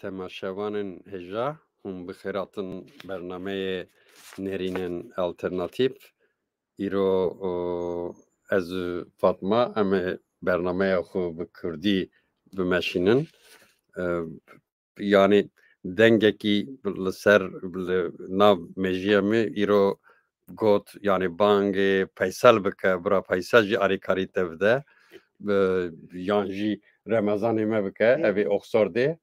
تماشاوانên hêja hûn bi xêratin bernameyê nêrînên alternatîv. Îro ez û Fatma em ê bernameya xwe bi Kurdî bimeşînin. Yani dengekî li ser nav mejiyê me îro got yani bangê peysel bike bira peysel jî alîkarî te bide. Yan jî Remezanê me bike ev ê oxsordê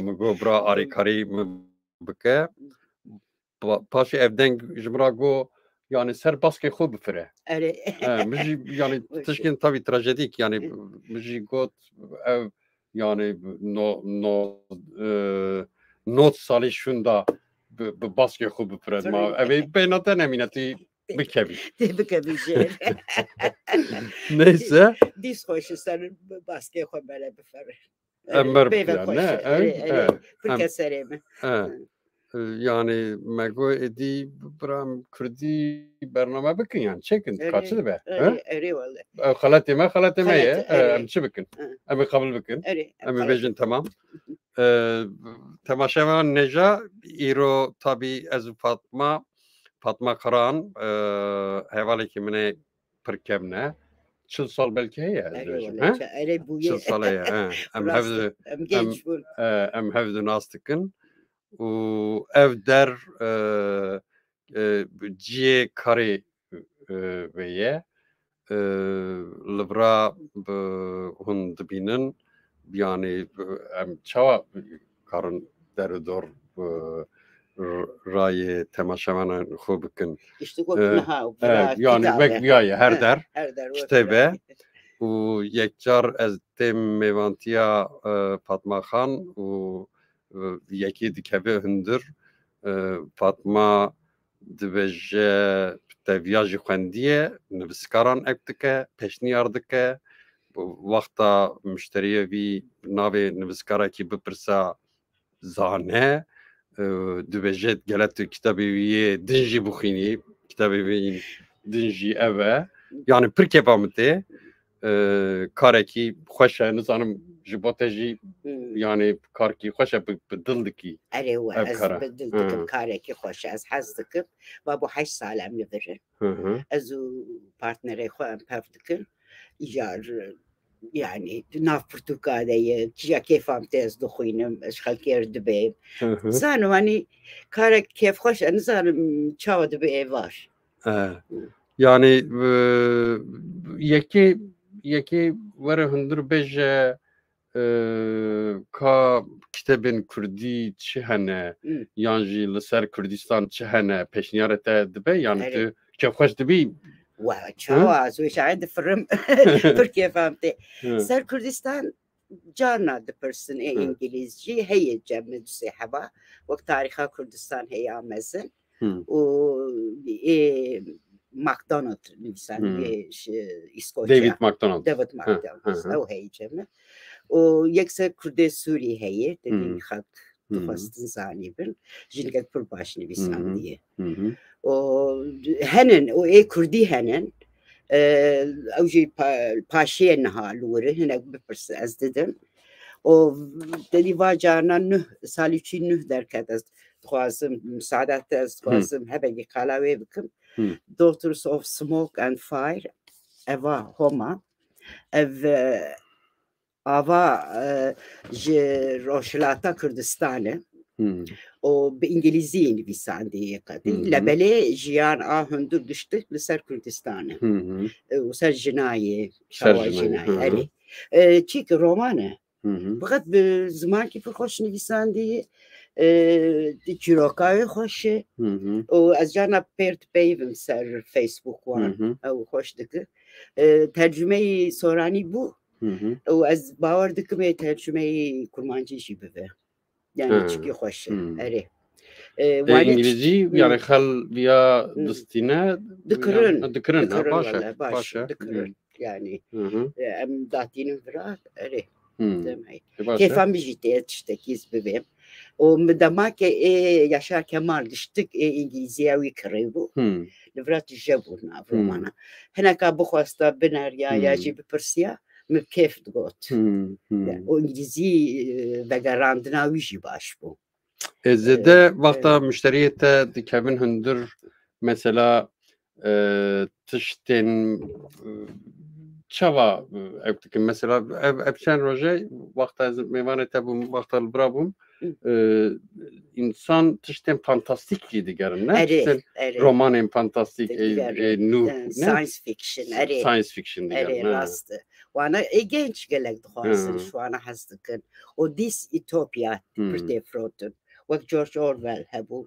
min got bira alîkarî min bike. Paşê ev deng ji min re got yani ser baskê xwe bifire. Min jî yani tişkên tavî trajedîk yani min jî got ev yani not salî şûn da bi baskê xwe bifire. Ev ê bêhna te nemîne tî bikevî. Neyse. Dîs xweşî ser baskê xwe bere bifire. Em Pirke serê me. Yani me got êdî biram Kurdî bername bikin yani çekin kaçı dibe. Xeletê me ye em çi bikin? Em ê qebil bikin. Em ê bêjin temam. Temaşevan nêja îro tabî ez û Fatma Karan hevalekî min ê pir kevne. 40 sal belki heye ez dibêjim. 40 sal heye. Em hevdû nas dikin. û ev der ciyê karê vê ye li bira hûn dibînin yani em çawa karin deridor rayê temaşevanan xwe bikin. Yani wek viyaye her der kitêbe û yekcar ez têm mêvantiya Fatma Xan û yekî dikeve hundir. Fatma dibêje teviya jî xwendiye nivîskaran ek dike pêşniyar dike wexta müşteriyê vî navê nivîskarekî bipirsa zane dibêje gele tu kitabê wî yê din jî bixwînî kitabê wî din jî ev e yani pir kêfa min tê karekî xweş e nizanim ji bo te jî yani karkî xweş e bi dil dikî. Ez bi dil dikim karekî xweş e ez hez dikim ve bu 8 sal em nivirin. Ez û partnerê xwe em pev dikin jar yani nav Pirtûkaleyê kîja kêfam tê ez dixwînim ez xelkê re dibêm. Zanim hani karek kêfxweş e nizanim çawa dibe ê var. Yani yekê were hundir bêje ka kitêbên Kurdî çi hene yan jî li ser Kurdistan çi hene pêşniyarê te dibe yani tu kêfxweş dibî? Çawa ez wê şayet difirim pir kêfam tê. Ser Kurdistan carna dipirsin ê İngilîzcî heye cem dusê heva wek tarîxa Kurdistan heye a mezin û McDonald nivîsan İskoçya. David McDonald. Ew heye cem. û yekser Kurdê Sûrî heye dedîn xelk dixwestin zanîbin jinekek pir baş nivîsandiye. û henin û ê Kurdî henin ew jî paşiyê niha li wir hinek bipirsin ez didim û dedî va carinan salî çî nûh derket ez dixwazim misadet te ez dixwazim hebekî qala wê bikim. Daughters of Smoke and Fire eva homa ev ava ji Rojhilata Kurdistanê û bi İngilîzî nivîsandiye qedî lebelê jiyan a hundir diştik li ser Kurdistanê û ser jinayê şawa jinayê erê çîkî roman e fakat bi zimankî pir xweş nivîsandiye di çîrokayê xweş e û ez carna pêr dipeyivim ser Facebook wan ew xweş dikir tercümeyî soranî bû û ez bawer dikim ê tercümeyî kurmancî jî bibe yani çikî xweş e erê. İngilîzî yani xel viya distîne dikirin baş e dikirin yani em datînin vira erê kêfam jî tê tiştekî ez bibêm û mi demakê ê Yaşar Kemal diştik ê İngilîziya wî kirîbû li vira tu jebû nav romana hineka bixwesta bineriya ya jî bipirsiya mükef got. O İngilizce vegarandına vişi baş bu. Ezde vakta müşteriyete dikevin hündür mesela tışten çava evtikin mesela evçen roje vakta mevanete bu vakta brabum insan tışten fantastik gidi gerin ne? Romanın fantastik science fiction science fiction diyelim. Rastı. Wana genç gelek duhasın şu ana hastıkın. O distopya bir frotun. Vak George Orwell hebu.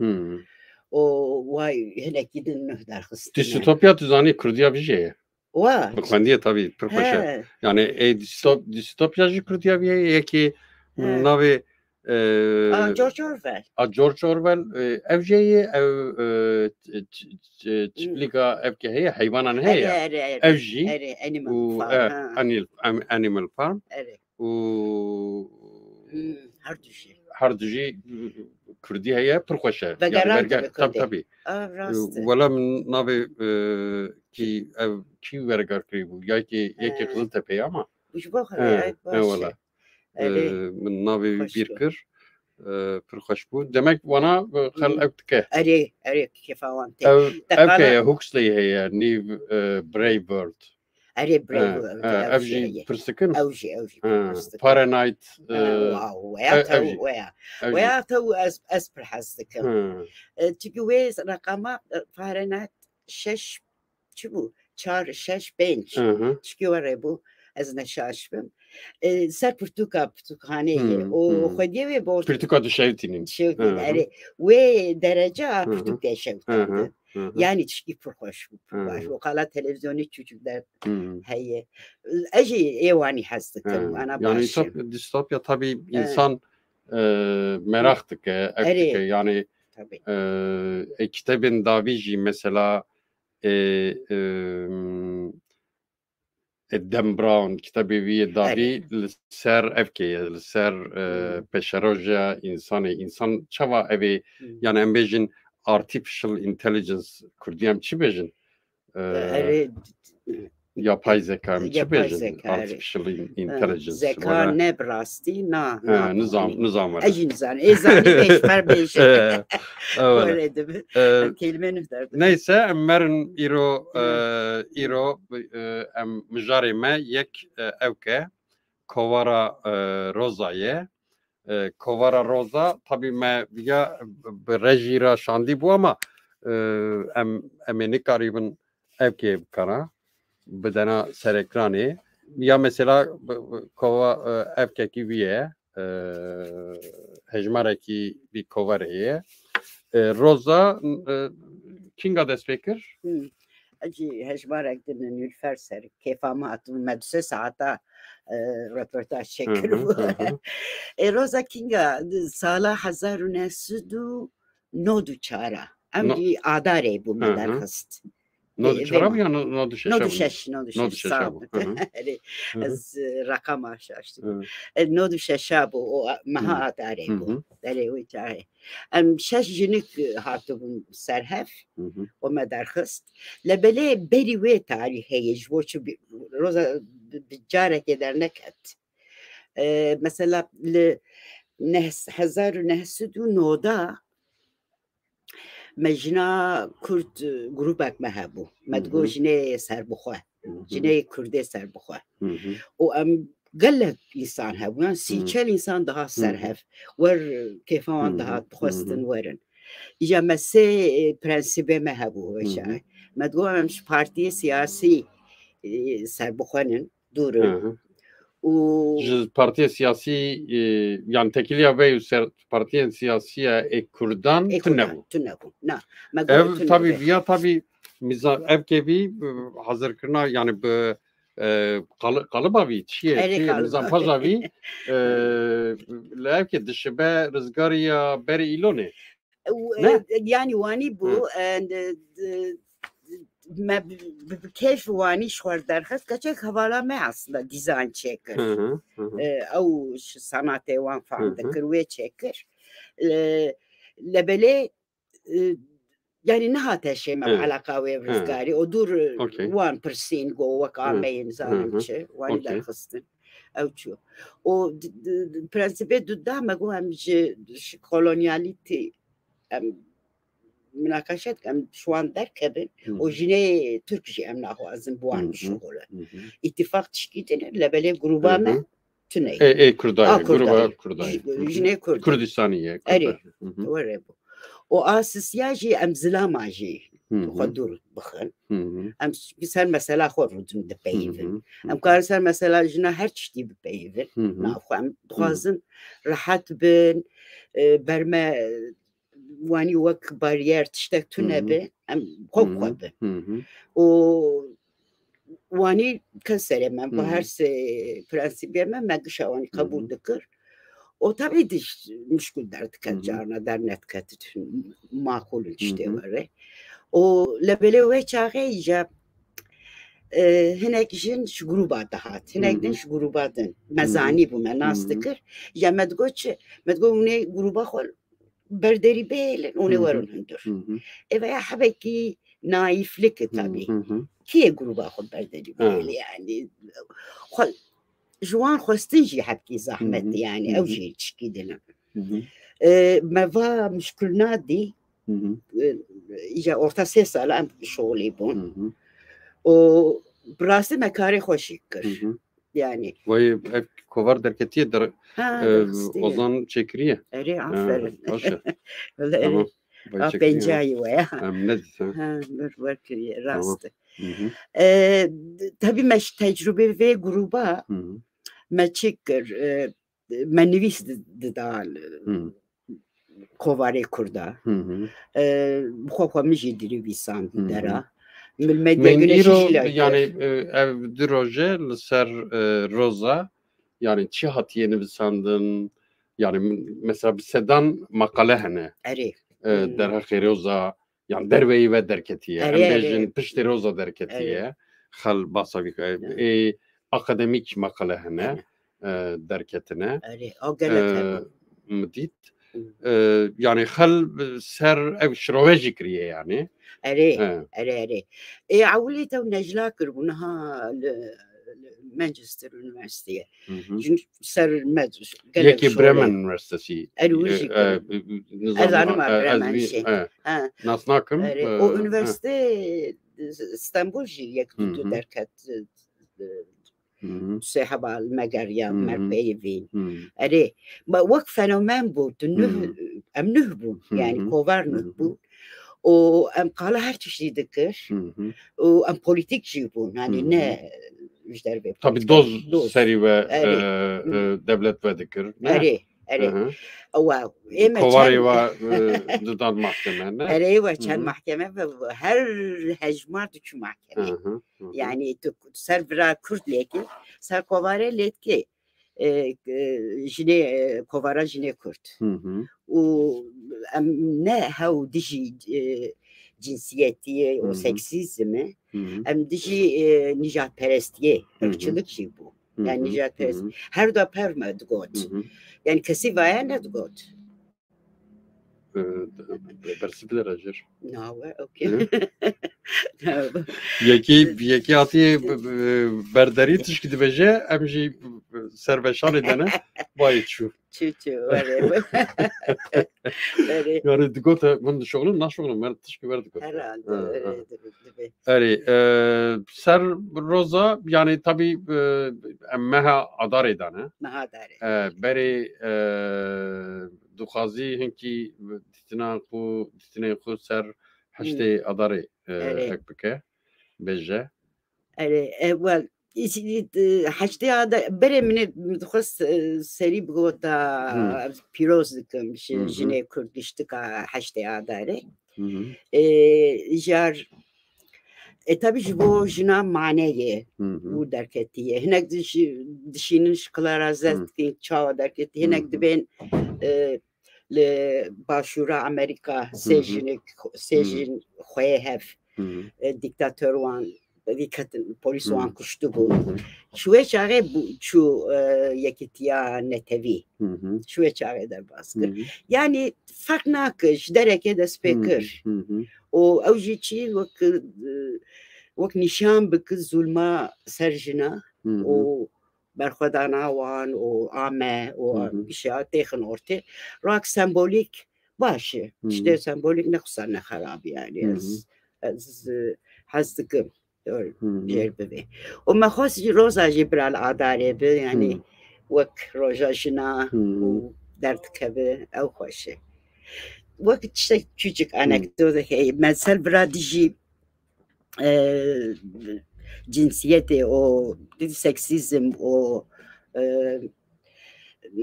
O vay hele gidin mühdar hıstı. Distopya tuzani kurdiya bir şey. Var. Bakmandiye tabii pırkoşa. Yani distopyacı kurdiya bir şey ki navi George Orwell. George Orwell evceyi çiftliğe evke heye hayvanan heye evci Animal Farm her düşü Kurdi heye pırkoşa. Tabii. Valla min navi ki vergar kribu ya ki Kızıltepe'ye ama. Valla. Min navi bir kır. Pırkoş bu. Demek bana khal evtike. Eri kefavante. Evke Huxley heye Niv Brave Bird. Eri Brave Bird. Evci pırstıkın. Evci Fahrenheit. Veya tavu az pırhastıkın. Çünkü vez rakama Fahrenheit 6 çubu. Çar 6 bench. Çünkü var bu. Az neşaşbım. Ser Pürtükhaneye. O khodiye ve boş. Pürtüka düşevtinin. Şevtin. Ve derece Pürtük'te şevtindi. Yani çiki pırhoş. O kala televizyonu çocuklar. Heye. Aji evani hastıkım. Yani distopya tabii insan meraktık. Yani kitabın daviji mesela Dan Brown kitabı vi davi ser evkeye ser peşeroja insan çava evi yani embejin artificial intelligence kurdiyam çi bejin yapay zeka mı çi bejin artificial intelligence zeka ne brasti na nizam var nizam ezani beş ver beş öyle de kelimenin derdi neyse emmerin iro mjari me yek evke kovara rozaye kovara roza tabii me ya rejira şandi bu ama emeni karibin evke kara bedena ser ekranı ya mesela kova evke kiviye hejmareki bir kovareye roza kinga despekir acı hejmarek denen Nülfer ser kefama atın medrese saata röportaj çekir bu. Roza kinga sala 1900 nodu çara. Amci adare bu medar hast. Nodu çara ya nodu şeşa? Nodu şeşa bu. Az rakam aşaştık. Nodu şeşa bu o maha adare bu. Dere o çare. Şeş jinik hatubun serhef o medar hast. Lebele beri ve tarihe jvoçu roza bicarek eder nekat. Mesela 1900 noda مجنا کرد گروبک مهبو مدگو جنه سر بخواه جنه کرده سر بخواه و ام قلت انسان هبو يعني سيچل انسان daha serhef ور كيفان daha خواستن ورن اجا مسه پرنسيبه مهبو وشاي مدگو همش parti siyasi سر بخوانن durun partiye siyasi yani tekiliya ve partiye siyasiye kurdan tünebu. Ev tabii ya tabii ev kebi hazır kırna yani bu kalıbavi çiye nizam pazavi ev ke dışbe rızgariya beri ilone. Yani vani bu كيف واني شوار درخت كچك حوالا ما aslında dizayn çeker. او sanat evan falan da kırve çeker. Lebele yani ne hateşe me alaka ve rızgari o dur 1% go vakameyin zanimçi vani derxistin evçu o prensibe dudda me go hemci kolonyalite münakaşet em şu an derkebin o jine Türkçe em nahwazın bu an şoğlu ittifak çıkıdın lebele gruba me tüney gruba jine Kurdistaniye var bu o asisiyacı em zilamaji خدور بخن ام بسر مثلا خورودن de beyvin em karser mesela jina her çeşit bir beyvin nafam duazın rahat bin berme vani vak bariyer tiştek tünebe em kokwabe o vani keserem bu her prensibiyeme megşavani kabul dikir o tabii diş müşkül derdik carna dernet katit makul işte var o lebele ve çağıyca hinek jin şu gruba dahat hinek din şu grubadan mezani bu menas dikir ya medgo ne gruba xol berderi beylen onu varın hündür veya habeki naiflik tabii ki gruba xol berderi beyl yani xol جوان خواستنجي حبكي زحمت يعني أو شيء تشكي دنا ما فا مشكلنا دي إجا أورتا سيسا لأم شغلي بون و براسي مكاري خوشيكر yani vay kovar derketiye der ozan çekiriye eri aferin tamam bencayi vaya ne var ki rastı tabii meş tecrübe ve gruba meçikir menüvis dal kovari kurda bu kovamışı dili visan dera yani ev droje ser roza yani çi hatiyeni bisandın yani mesela bir sedan makale hene derha xeroza yani derveyi ve derketiye embejin pişti roza derketiye xal basavik akademik makale hene derketine mdit yani xal ser ev şroveci kriye yani اري عوليته ونجلا كربونها مانشستر يونيفرسيتي سر المدرس يكي بريمن يونيفرسيتي الوجي انا ما بريمن شيء ناسناكم او يونيفرسيتي اسطنبول جي يكتو دركت سحب المجريان مربيفين اري ما وقت فنومن بود ام نهبو يعني كوفر نهبو o em kala her çeşit dikir o em politik jibun yani ne müjder ve tabii doz seri ve devlet ve dikir wow kovari ve dudan mahkeme ve çen mahkeme ve her hecmar düşü mahkeme yani ser bira Kürt leki ser kovari letki jine kovara jine Kürt o ne hav dişi cinsiyeti o seksizmi em dişi nijatperestiye ırkçılık şey bu yani nijatperest her da permed god yani kesi vaya ne god Bersibler ajır. No, okay. Yeki atiye berderi tişki dibeje emji serveşan edene vay çu. Çu yani digote bunun şoğlum naş şoğlum mer tişki verdik. Herhalde öyle. Ser roza yani tabi meha adar edane. Meha adar. Beri duxazi hinki ditna ku ser haşte adarı ekbeke beje. well haşte adar bere mine duxas seri bgota piroz dikim jine Kurdistika haşte adarı. Jar tabii bu jina maneye bu derketiye hinek dişinin şıklara zetkin çağa derketiye hinek de ben le başura Amerika sejin xoye hef diktatör wan dikkatin polis wan kuştu bu şuve çare bu şu yekitiya netevi şuve çare der baskır yani fark nakış dereke de speaker او جي چی وک نشان بک ظلما سرجنا و برخودانا وان و عامه و بشیات تخن orte راک سمبولیک باشه işte sembolik ne kusar ne harab yani az hazdikım جربه وما خاص روزا جبرال عداري يعني وك روجا جنا ودرتكبه او خوشه وقت تشتك küçük anekdot هي مثل برادجي cinsiyeti o seksizm o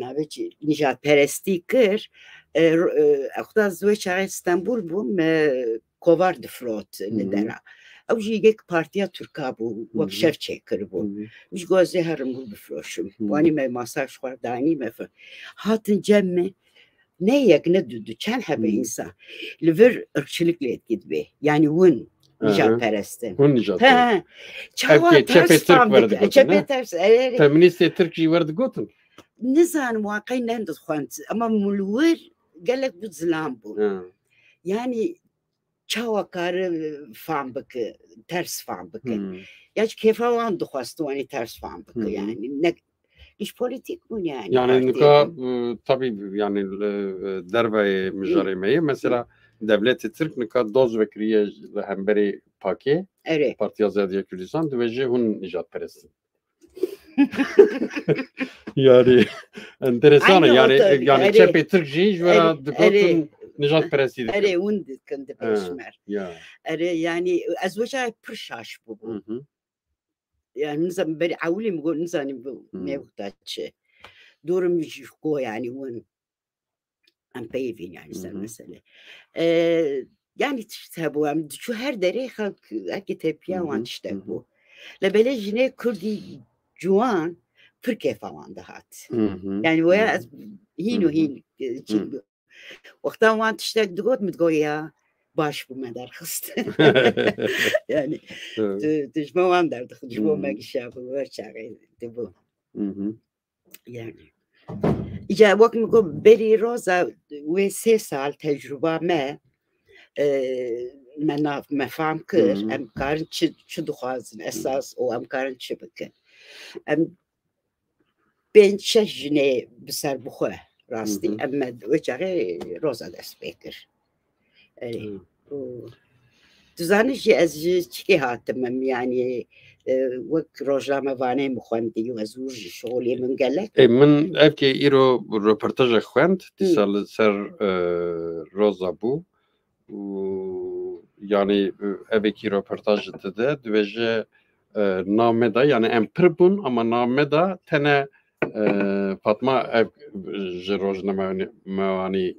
نابچی نجات پرستی کر اخدا زوج استانبول بوم کوارد فلوت ندارا او جیگه پارتیا ترکا بو وک شف چکر بو مش گوزه هرم بو بفروشم وانی ما masaj خوار دانی مف هاتن جمع ne yak ne düdü çen hebe insan liver ırkçılıkla etkidi yani wun Nicat Perest'in. Hun Nicat Perest. Çava ters famdık. Çepe ters. Feminist Türkçe vardı gotun. Nizan vakay nendet khant ama mulwer galek bu zlam bu. Yani çava karı fambık ters fambık. Ya kefa van duhastu hani ters fambık yani ne iş politik bu yani. Yani nuka tabii yani derbe mücaremeyi mesela devleti Türk nuka doz vekriye hemberi paki Partiya Azadiye Kürdistan döveci hun Nicat Perest'in. Yani enteresan yani çepe Türkçe ve dikotun Nicat Perest'i. Ere un dikinde peşmer. Ere yani azvaca pırşaş bu. Yani nizam beri avli mi go nizani bu ne vuktaçı. Durum yüşko yani un ampeyvin yani sen mesela. Yani işte bu şu her dere halk akitepiya wan işte bu. La bele jine Kurdi Juan Türkiye falan da hat. Yani bu ya hin وقتا وان تشتاق دقوت متقول يا باش بمدار خست يعني تجمع وان دار تجمع ما قشاف ورشاقي تبو يعني إجا وقت مقول بري روزا وسي سال تجربة ما مناف مفهم كر أم كارن شو دخازن أساس أو أم كارن شبكة أم بين شجنة بسر بخوه راستي اما وجهه روزا دست بکر تزانشی از چی هاتم yani وک روزنامه وانه مخوندی و زور شغلی من گلک من evki iro röportaj خوند دیسال سر روزا بو yani evki röportaj dedi dövece nameda yani emprbun ama nameda tene Fatma ev rojnamevani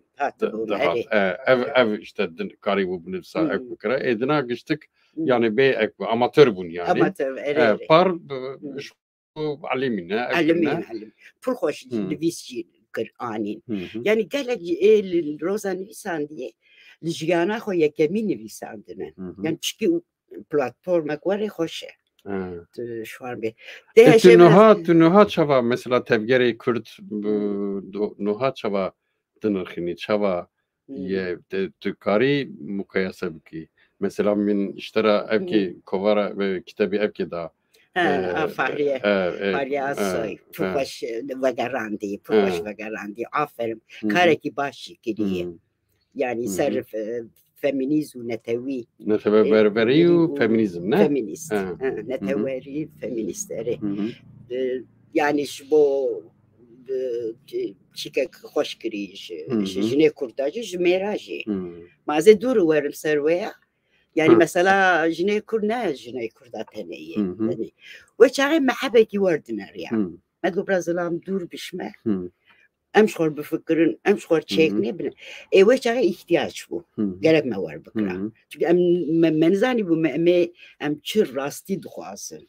ev işte kari bu nefsa ev bukra edina geçtik yani be ev amatör bun yani amatör par alimine alim pul hoş divisi kır anin yani gele rozan nisan diye lijana ho yekemi nivisandine yani çünkü platforma göre hoş şu an bir. Nuha çava mesela tevgeri Kürt nuha çava dınırkhini çava ye tükari mukayese biki. Mesela min iştera evki kovara ve kitabı evki da Fahriye Asoy Pubaş Vegarandi aferin kareki başı kiriye yani serf feminizm netevi berberi و feminizm ne? Feminist. Neteveri feministleri. Yani şu bu çikek hoş kiriş. Jine kurtacı jmerajı. Maze dur varım serveya. Yani mesela jine kurna jine kurda teneyi. Ve çare mehabeti vardılar ya. Medlu brazilam dur bişme. Emşor bifkirin, emşor çek ne bileyim. Ve çare ihtiyaç bu. Gerek mi var bıkra. Çünkü menzani bu em çır rasti duhasın.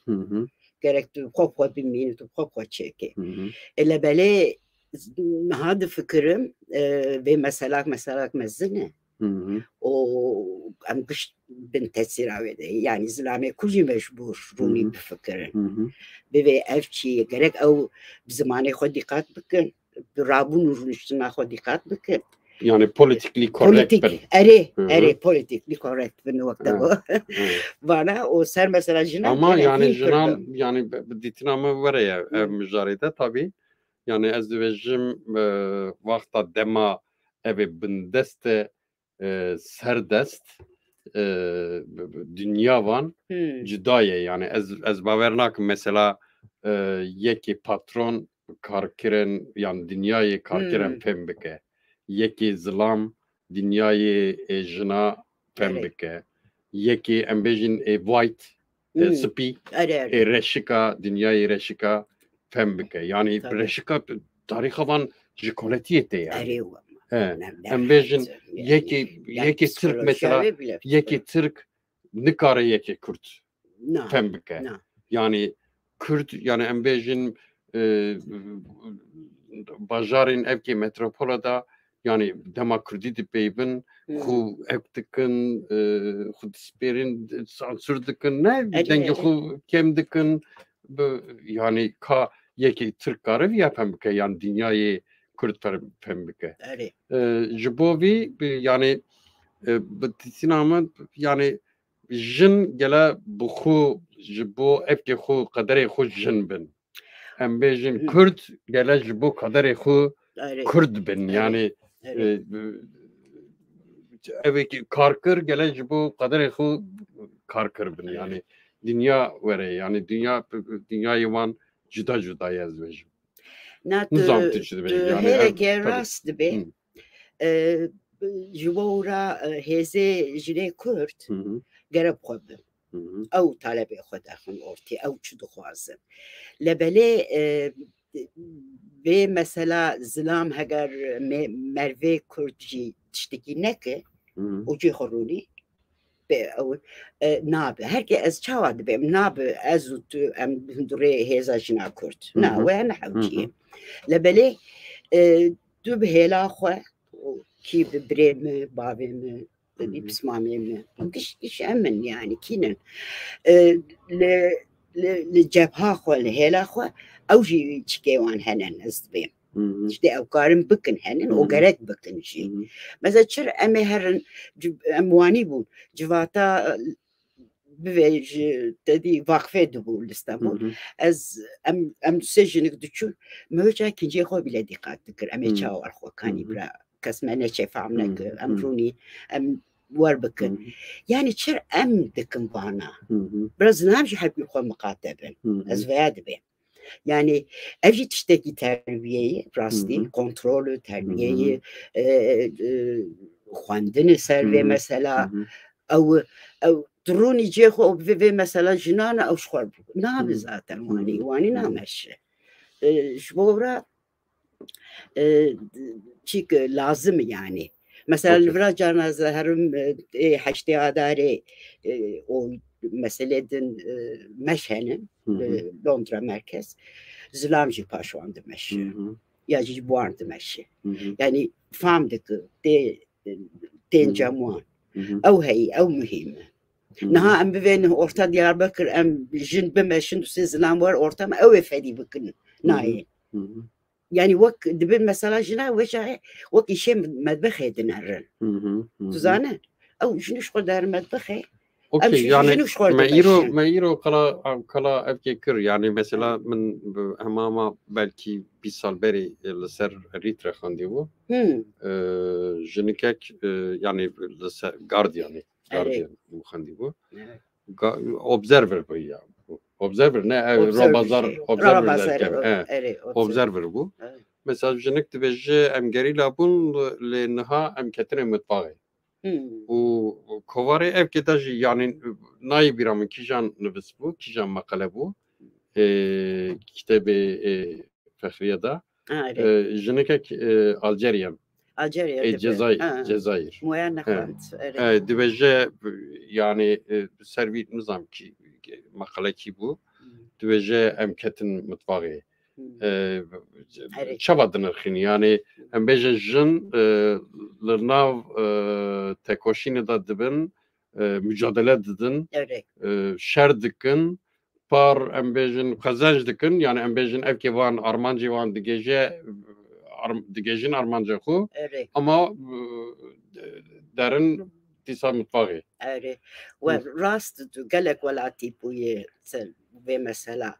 Gerek tu kopwa bilmeyin tu kopwa çeki. Ele böyle hadi fikrim ve mesela mezine. O em kış bin tesir avede. Yani zilame kulli mecbur runi bifikirin. Ve evçi gerek o zamanı xo dikkat bikin. Rabun rüştüne xo dikkat bikin. yani politikli korrekt politik eri politikli korrekt bir nokta bu. Bana o ser mesela jinan ama yani jinan yani ditinamı var ya müjarede tabii yani ez dibêjim vakta dema evê bindeste serdest dünya van cudaye yani ez bawer nakim mesela yekî patron karkirin yani dünyayê karkirin pêm bike yekî zilam dünyayê jina pêm bike yekî em bêjin white spî reşika dünyayê reşika pêm bike yani reşika tarixa van ji koletiyê tê yani em bêjin yekî Türk mesela yekî Türk nikare yekî Kürt pêm bike yani Kürt yani em bêjin bajarên evkê metropola da yani dema Kurdî dipeyvin xu ew dikin xu dispêrin sansür dikin ne dengê xu kêm dikin yani ka yekî Türk kare ya pêm bike yani dünyayê Kürt pêm bike ji bo vî yani bi yani jin gele bi xwe ji bo evkê xwe qederê xwe jin bin em bêjin Kürt gele ji bo qederê xwe Kurd bin yani evekî karkir gele ji bo qederê xwe karkir bin yani dünya were yani dünyayê wan cuda cudayê ez dibêjim nizam tu çi dibêjî yani hereke rast dibe ji bo ra hêzê jinê Kürt gerek xwe bin ew talebê xwe dixin ortê ew çi dixwazin lebelê vê mesela zilam heger mervê Kürt jî tiştekî neke û cî xwe rûnî nabe herkê ez çawa dibêm nabe ez û tu em hundirê hêza jina Kürt na we nehewçiye lebelê tu bi hêla xwe kî bi birê me bavê me pismamê me giş em min yani kînin li cebha xwe li hêla xwe ew jî çikê wan henin ez dibêm işte ew karin bikin henin û gerek bikin jî mesela çir em ê herin em wanî bûn civata bivê ji tedî vakfê dibû li Stenbolê ez em sê jinik diçûn miroca kinciyê xwe bîle dîqat dikir em ê çawar xwe kanî bira kes me neçefam nekir em rûnî em werbikin yani çir em dikin vana biraz nam jî hepî xwe miqatebin ez veya dibêm yani ev jî tiştekî terbiyeyê rastî kontrolü terbiyeyê xwendinê ser vê mesela ew rûnî cê xwe vê mesela jinan ew ji xwe nabe zaten wanî nameşe ji bo ra çîk lazım yani mesela li vira carna zeherim heştê adarê o mesele din meş henin Londra merkez zilam jî paşwan dimeşe ya jî buwan dimeşe yani fam dikir tên cemwan ew heyî ew muhîm e niha em bivênin orta Diyarbekir em jin bimeşin sê zilam war orta me ew ê fedî bikin nayê yani wek dibin mesela jina weşa wek îşê medbexê dinerin tu zane ew jin ji xwe derin medbexê okey yani me îro kala evkê kir yani mesela min hemama belkî 20 sal berê li ser Rître xwendibû jinikek yani li ser Guardian xwendibû observer bû ya observer ne robazar observer bû mesela jinik dibêje em gerîla bûn lê niha em ketine mitbaxê û kovarê evkê de jî yani nayê bîra min kîjan nivîs bû kîjan meqale bû kitêbê Fexriye da jinikek Alceryan Cezayir dibêje yani servî nizam kî meqalekî bû dibêje em ketin mitbaxê çava dinirxîn yani em bêjin jin li nav tekoşînê de dibin mücadele didin şer dikin par em bêjin xezenc dikin yani em bêjin evkê wan armancê wan digêje digejin Armanca xu ama derin disa mutfağı. Evet. Ve rast gelek velati buye ve mesela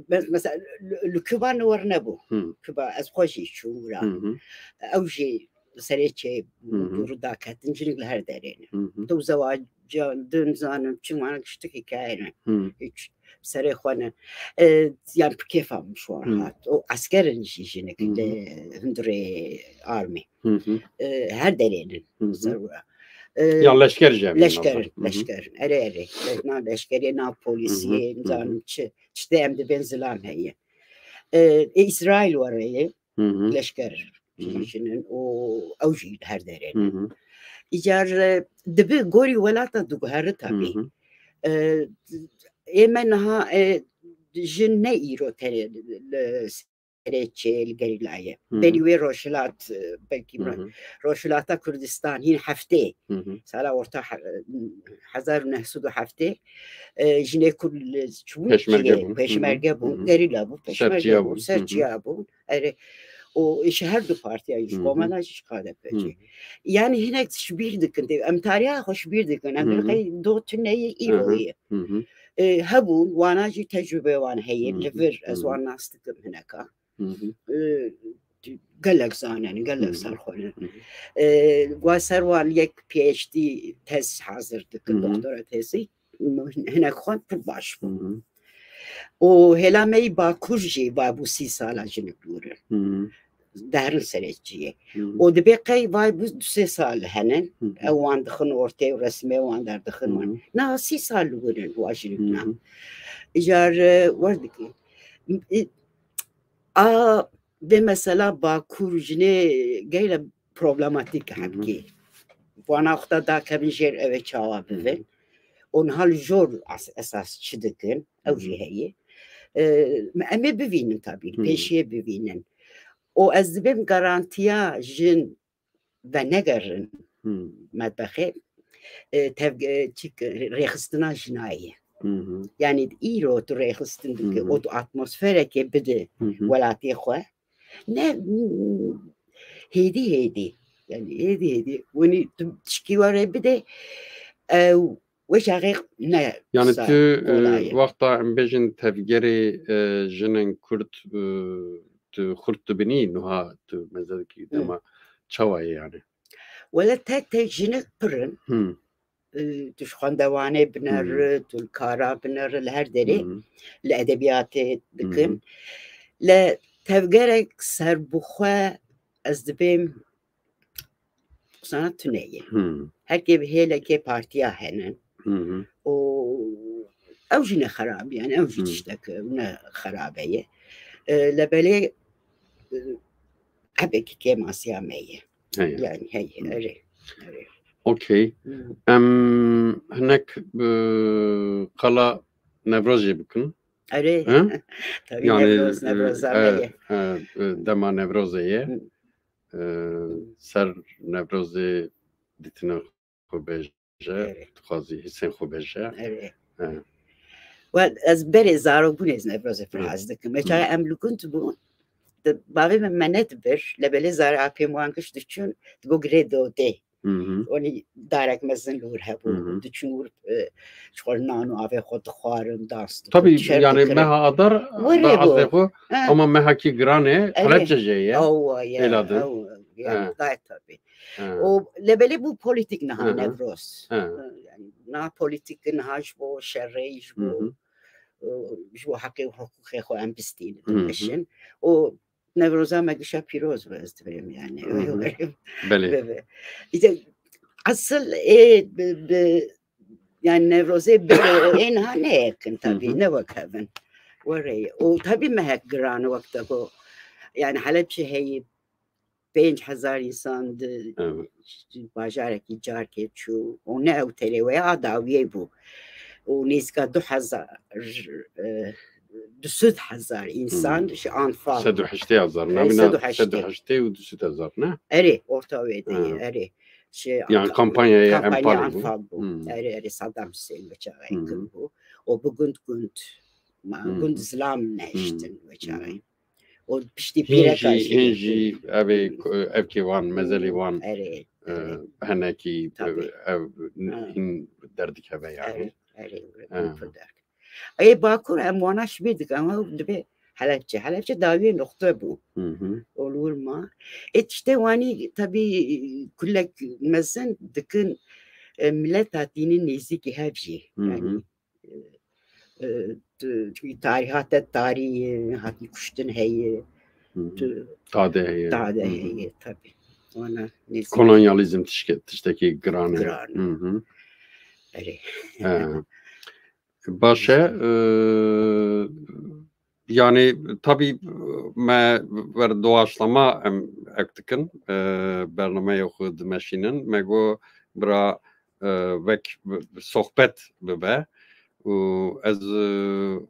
mesela Küba ne var bu? Küba az hoşi şura. Avcı serçe durda katıncılık her derini. Tu zavacan dün zanım çıkmanak işte hikaye. Hiç sere xwana yani kefam şu an. O askerin işini de hündre army. Her derenin zarura. Ya leşker cemi. Leşker. Ere. Na leşkeri na polisiye zanım işte hem de benzilam heye. İsrail var heye. Leşker. Kişinin o avcı her derenin. İcar dibi gori velata duguharı tabi. Emen ha jin ne iro tere serçe gerilaye. Beni ve roşlat belki roşlata Kürdistan hin hafte. Sala orta 1907 jine kul peşmerge bu gerila bu peşmerge bu serçe bu. O işe her du partiye iş komana iş kade peki. Yani yine bir dikinde em tarihe hoş bir dikinde. Ama do tüneyi iyi. هبون وانا جي تجربة وانا هي لفر از وانا استقم هناك قالك زانن قالك صارخون واسر وان يك بي اتش دي تز حاضر دكتورة تزي هناك خون باش وهلا مي باكورجي بابو 6 سال جنبور دهر سرچیه او د بقای وای bu 2 سال هنن اوان دخن ortaya resmi اوان در دخن نه 3 سال بودن واجبنا اجار وردك به مثلا باکور جنه غیر problematik حبکی وانا اختا دا کبیجر eve cevap ver on hal jor esas çıdıkın o ciheye ama bivinin tabii peşiye bivinin o az bim garantiya jin ve negerin medbexe tevgçik rehistına jinayi yani iro tu rehistindeki o atmosfere ki bide velati xwe ne hedi yani hedi wani tşki var bide وشاغيق نه يعني تو وقتا امبيجن تفجري جنن كرد تو خرط بني نها تو مزدكي دما چوای يعني ولا تك جنك برن تشخان دوانه بنر تل كارا بنر الهر دري الادبيات دكن لا تفجرك سربخوا از دبم sanat tüneye. Herkes hele ki partiye henen. O evci ne harab yani evci tiştek ne harabeye. Lebele habeki ki masiyameye. Yani hey öyle. Okey. Hnek kala nevrozi bükün. Öyle. Tabii yani nevrozameye. Dema nevrozeye. سر نبرازی دیتنا خوبه تخازی حسین خوبه و از بری زارو بونیز نبرازی فرهاز دکم چرا املکون تو بون باقی من منت بر لبلی زار آپی موانکش دچون دو گریدو دی اونی دارک مزن لور هبو دچون چهار نانو آوی خود خوارم داست tabii yani meha adar bazı ko ama meha ki grane halepçeye eladı yani gayet tabii o lebeli bu politik naha nevroz yani na politik naha bu şerrej bu جو حقی حقوق خو ام بستین دشن o nevroza megişa piroz vazdım yani bele işte asıl yani nevroze en ne yakın tabii ne vakavın oraya o tabii mehek gran vakta o yani Halepçe hey 5000 insan bajarek icar ke şu o ne otele ve adaviye bu ونسكا 2000 insan şu anfal. Sedu haşte yazarına. Sedu haşte ve 2000 ne? Eri orta ödeydi. Eri. Yani kampanya anfal bu. Eri Saddam Hüseyin veçare bu. O bugün gün zlam neştin veçare. O pişti pire karşı. Hinji evki van, mezeli van. Heneki hin derdik heve yani. Ay bakur em vanaş bildik ama de Halepçe davi nokta bu. Olur mu? İşte vani tabii kullek mesela dikın millet tatinin neziki hepsi. Yani tarihatta tarihi hati kuştun heyi. Tade heyi. Tade heyi tabii. Ona kolonyalizm tişteki granı. Evet. Başa yani tabii me ver doğaçlama ektikin bername okudu meşinin mego bra vek sohbet bebe ez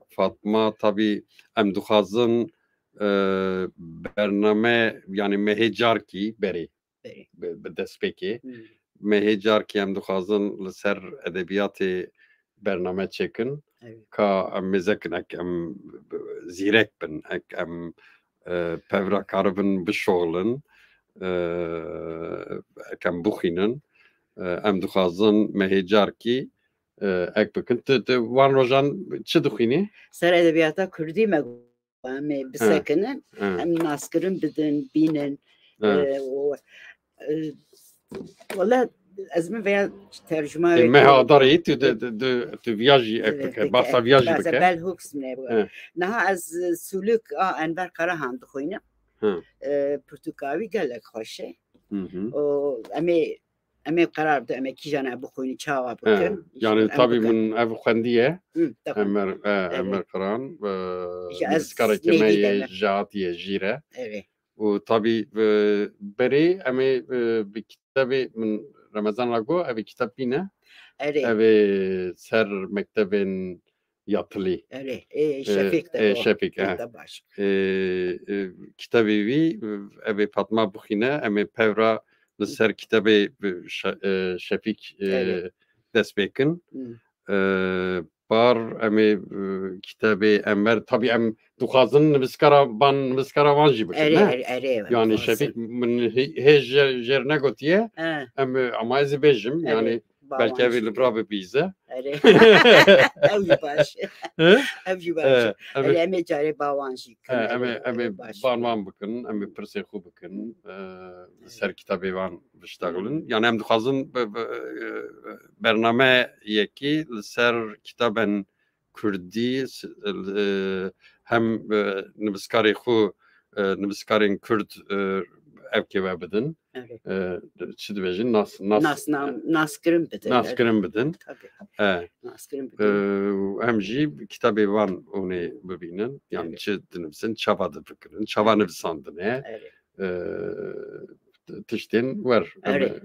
Fatma tabii em duhazın bername yani mehecar ki beri despeki mehecar ki em duhazın ser edebiyatı bername çekin ka em mezekin em zirek bin em pevra karvin bişoğlun em buxinin em duhazın mehecar ki ek bikin van rojan çi duxini ser edebiyata Kürdi me bisekinin em naskirin bidin binin valla ezme veya tercüme mehadari tu viaji ek basa viaji bike bel hooks ne naha az suluk Enver Karahan duxuyna Portugavi gelek hoşe o eme karar da eme kijana buxuyni çava bakın yani tabii min ev xendiye Enver Karahan skara kemeye jatiye jire evet و tabii beri eme bir kitabı min Ramazan lago ev kitap bine ev ser mektebin yatılı Şefik de Şefik kitabı vi ev Fatma buxine eme pevra ser kitabı Şefik desbekin par eme kitabı Enver tabii em duhazın nivskara vanji bakın yani Şefik min he jer negotiye ama ez bejim yani belki ev librabe bize ev baş eme cari bavanji eme barman bakın eme perse xu bakın ser kitabı van biştagılın yani em duhazın bername yeki ser kitaben Kürdi hem nivskarê xu nivskarên Kurd evkeve bidin çi dibêjin naskirin bidin hem jî kitabê van onê bibînin yani çi dinivîsin çava difikirin çava nivisandine tiştên wer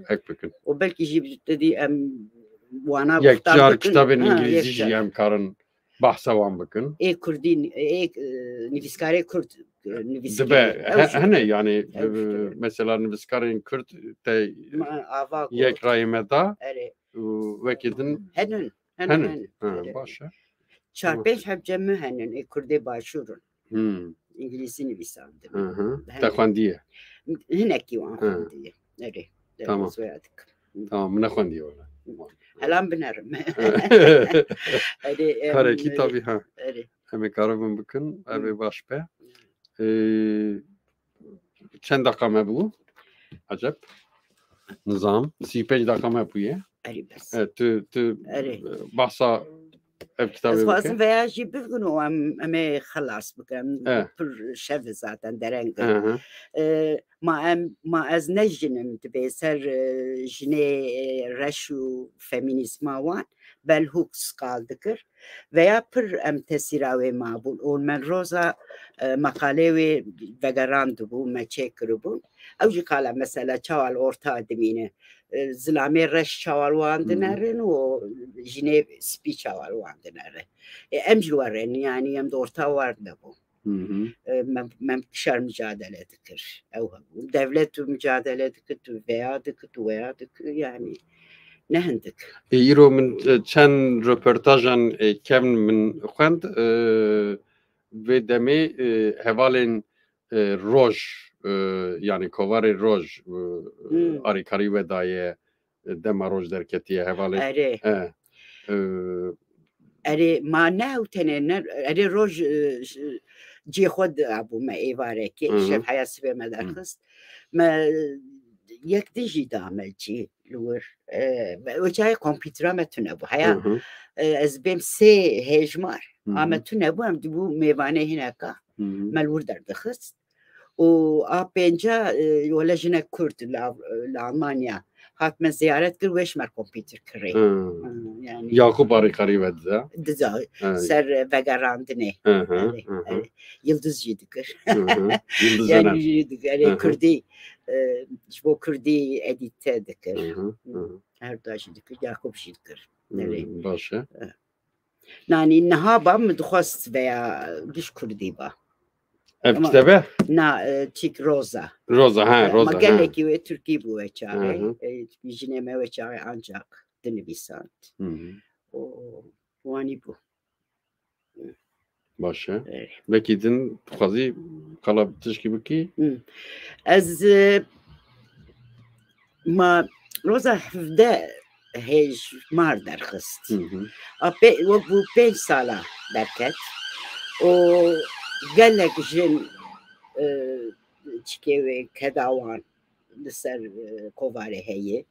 ek bikin o belki jî dedî em wana yekcar kitabên İngilîzî jî em karin bahsa wan bikin Kurdî nivîskarê Kurd dibe hene yani mesela nivîskarên Kurd te yek rayê da wekî din henin başa çarpêş hevcemî henin Kurdê başûrun İngilîzî nivîsandin te xwendiye hinekî wan xwendiye tamam min nexwendiye Helan binerim. Karekî tabii ha. Em ê karibin bikin ev ê baş be. Çend daqa me bû? Acep. Nizam. 35 daqa me bûye. Tu bahsa ev kitabı bikin. Xwazim veya jî bivgin û em ê xelas bikin. Pir şev zaten dereng. Ma ez ne jinim dibe ser jinê reş û feminîzma wan belhûk skal dikir veya pir em tesîra wê mabûn û min roza meqalê wê vegerandibû me çêkiribûn ew jî qala mesela çawal orta dimîne zilamê reş çawal wan dinerin û jinê spî çawal wan dinerin em jî werin yani em de orta war nebûn memkişer mücadele dikir. Devlet mücadele dikir veya dikir yani ne hendik. İro min çend röportajan kevin min xwend ve demê hevalên roj yani kovarê roj alîkarî ve daye dema roj derketiye hevalê erê ma ne ew tenê erê roj cî xwe dabû me êvarekê şev heya sibê me derxist me yek din jî dame cî li wir wecayê kompîtera me tune bû heya ez bêm sê hêjmar a me tune bû em dibû mêvanê hineka me li wir derdixist û a pênca wele jinek Kurd li Almanya hat me ziyaret kir wê ji me kompîter kirê Yakub alîkarî ve diza ser vegerandinê yıldız jî dikir yani jî dikir Kurdî ji bo Kurdî edîte dikir her da jî dikir Yakub jî dikir baş e nanî niha ba min dixwast veya diş Kurdî ba ev kitebe na çîk Roza Roza gelekî wê Türkî bû we çare jinê me we çare ancak dinivîsand wanî bû baş e vekî din dixwazî qala tişkî bikî ez ma Roza hevde hêjmar derxist wek bû 5 sala derket û gelek jin çikê wê kedawan li ser kovarê heye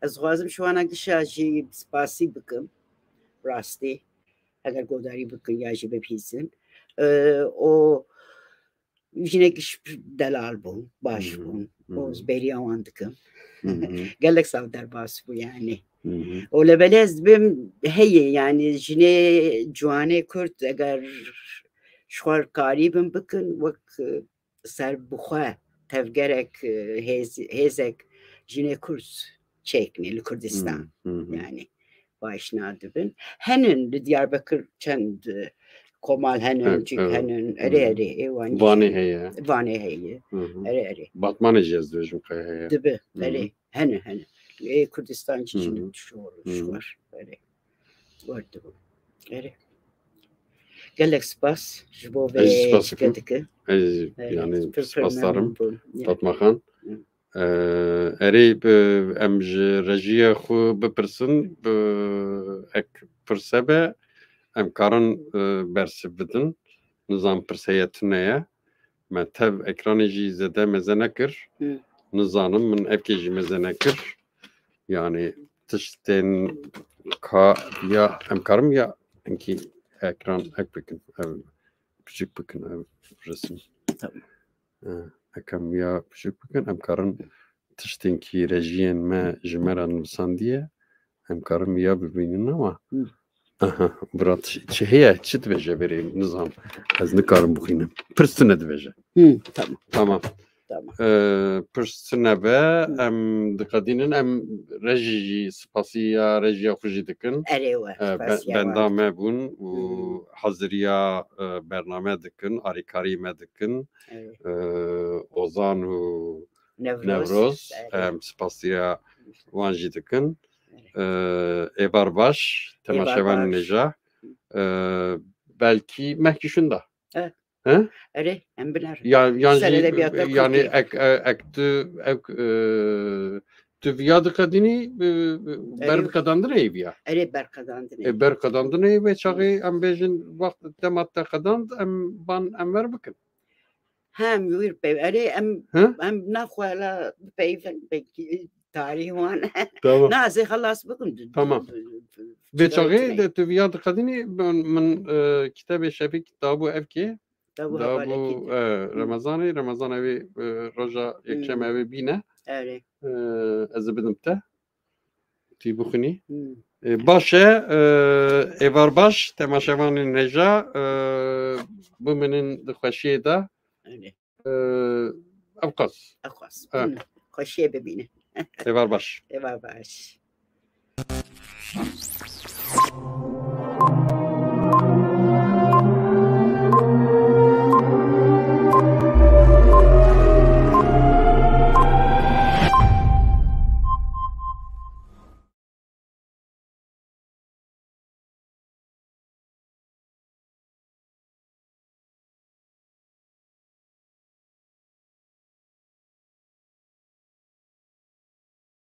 ez dixwazim ji wan dişa jî spasî bikim rastî eger guhdarî bikin ya jî bibîzin û jinek delal bûn baş bûn û bêriya wan dikim gelek sav derbas bû yani û li belê ez dibêm heye yani jinê ciwanê Kurd eger ji xwe karî bin bikin wek serbixwe tevgerek hêzek jinê Kurd çêkine li Kurdistan yani başna dibin henin li Diyarbakır çend komal henin cîk henin erê vanê heye erê Batmanê jî ez dibêjim qe heye dibi erê henin Kurdistan jî jinik war erê war dibin erê gelek spas ji bo vê dike yani spasdarim Fatma Xan erê em ji rejiya xwe bipirsin ek pirse be em karin bersiv bidin nizam pirseye tune ye me tev ekranê jî zêde meze nekir nizanim min evkê jî meze nekir yani tiştên ka ya em karim ya enkî ekran ek bikin ev küçük bikin ev resim ekam ya küçük bikin em karin tiştên rejiyên me ji me re nivîsandiye em karim ya bibînin ama bira çi heye çi dibêje berê nizam ez nikarim bixwînim pirs tune dibêje tamam pirsine be em diqedînin em rejî jî spasiya rejiya xwe jî dikin benda me bûn û heziriya bername dikin alîkarî me dikin ozan û Nevroz em spasiya wan jî dikin êvar baş temaşevan nêja belkî mehkî şunda erê em binerin yani ek tu viya diqedînî berqedandinê viya erê berqedandinê ve çaxê em bêjin wext dema te qedand em van em ver bikin hem wir erê em naxwela peyvin tarîh wan nazê xelas bikim tamam vê çaxê de tu viya diqedînî min kitêbê Şefîk dabû evkê dabû Remezanê Remezan evê roja yekşem evê bîne ez ê bidim te tî bixwînî baş e êvar baş temaşevanên nêja biminin di xweşiyê de ew qas xweşiyê bibînin êvar baş êvar baş